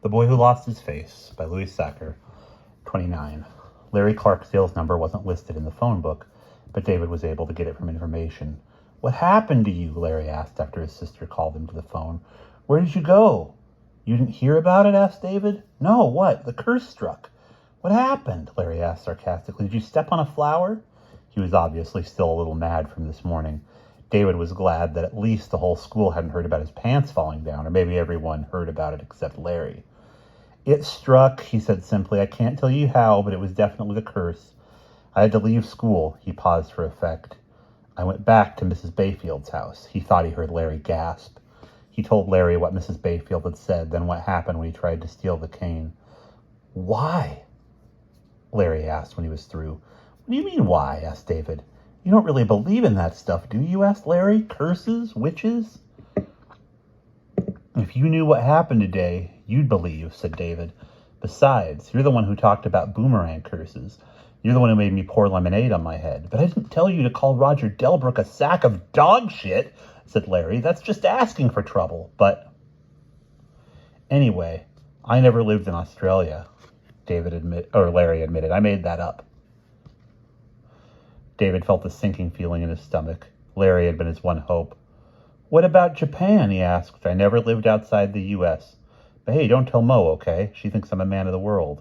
The Boy Who Lost His Face by Louis Sachar, 29. Larry Clarksdale's number wasn't listed in the phone book, but David was able to get it from information. "What happened to you?" Larry asked after his sister called him to the phone. "Where did you go?" "You didn't hear about it?" asked David. "No, what? The curse struck." "What happened?" Larry asked sarcastically. "Did you step on a flower?" He was obviously still a little mad from this morning. David was glad that at least the whole school hadn't heard about his pants falling down, or maybe everyone heard about it except Larry. "It struck," he said simply. "I can't tell you how, but it was definitely the curse. I had to leave school." He paused for effect. "I went back to Mrs. Bayfield's house." He thought he heard Larry gasp. He told Larry what Mrs. Bayfield had said, then what happened when he tried to steal the cane. "Why?" Larry asked when he was through. "What do you mean, why?" asked David. "You don't really believe in that stuff, do you?" asked Larry. "Curses? Witches?" "If you knew what happened today, you'd believe," said David. "Besides, you're the one who talked about boomerang curses. You're the one who made me pour lemonade on my head." "But I didn't tell you to call Roger Delbrook a sack of dog shit," said Larry. "That's just asking for trouble." "But anyway, I never lived in Australia," Larry admitted. "I made that up." David felt a sinking feeling in his stomach. Larry had been his one hope. "What about Japan?" he asked. "I never lived outside the U.S. But hey, don't tell Mo, okay? She thinks I'm a man of the world."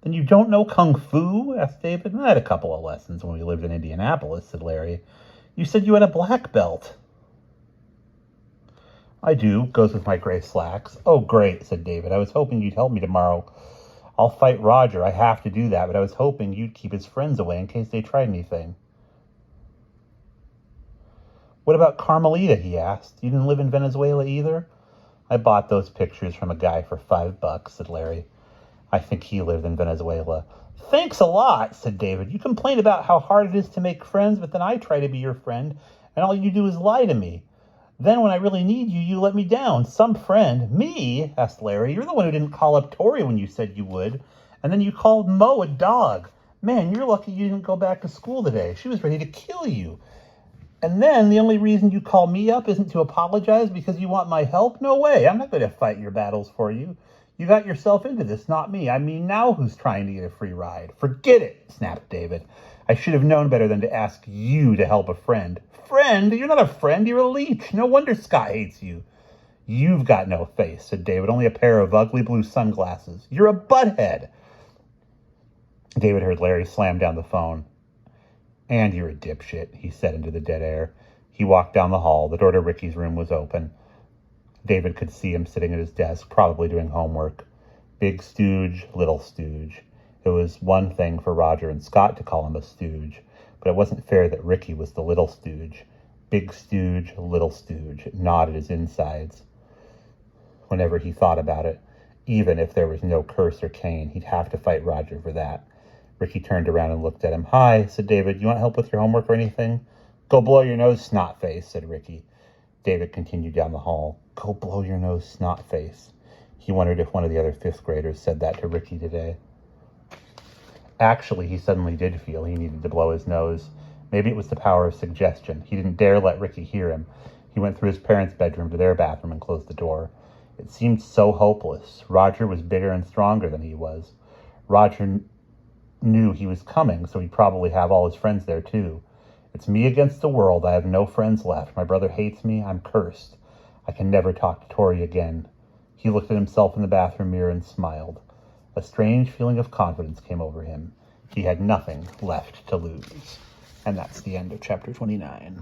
"Then you don't know Kung Fu?" asked David. "I had a couple of lessons when we lived in Indianapolis," said Larry. "You said you had a black belt." "I do. Goes with my gray slacks." "Oh, great," said David. "I was hoping you'd help me tomorrow. I'll fight Roger. I have to do that, but I was hoping you'd keep his friends away in case they tried anything." "What about Carmelita?" he asked. "You didn't live in Venezuela either?" "I bought those pictures from a guy for $5, said Larry. "I think he lived in Venezuela." "Thanks a lot," said David. "You complain about how hard it is to make friends, but then I try to be your friend, and all you do is lie to me. Then when I really need you, you let me down. Some friend." "Me?" asked Larry. "You're the one who didn't call up Tori when you said you would. And then you called Mo a dog. Man, you're lucky you didn't go back to school today. She was ready to kill you. And then the only reason you call me up isn't to apologize because you want my help? No way. I'm not going to fight your battles for you. You got yourself into this, not me. I mean, now who's trying to get a free ride?" "Forget it," snapped David. "I should have known better than to ask you to help a friend." "Friend? You're not a friend. You're a leech. No wonder Scott hates you." "You've got no face," said David. "Only a pair of ugly blue sunglasses. You're a butthead." David heard Larry slam down the phone. "And you're a dipshit," he said into the dead air. He walked down the hall. The door to Ricky's room was open. David could see him sitting at his desk, probably doing homework. Big stooge, little stooge. It was one thing for Roger and Scott to call him a stooge, but it wasn't fair that Ricky was the little stooge. Big stooge, little stooge. It gnawed at his insides. Whenever he thought about it, even if there was no curse or cane, he'd have to fight Roger for that. Ricky turned around and looked at him. "Hi," said David. "You want help with your homework or anything?" "Go blow your nose, snotface," said Ricky. David continued down the hall. "Go blow your nose, snotface." He wondered if one of the other fifth graders said that to Ricky today. Actually, he suddenly did feel he needed to blow his nose. Maybe it was the power of suggestion. He didn't dare let Ricky hear him. He went through his parents' bedroom to their bathroom and closed the door. It seemed so hopeless. Roger was bigger and stronger than he was. Roger knew he was coming, so he'd probably have all his friends there too. "It's me against the world. I have no friends left. My brother hates me. I'm cursed. I can never talk to Tori again." He looked at himself in the bathroom mirror and smiled. A strange feeling of confidence came over him. He had nothing left to lose. And that's the end of chapter 29.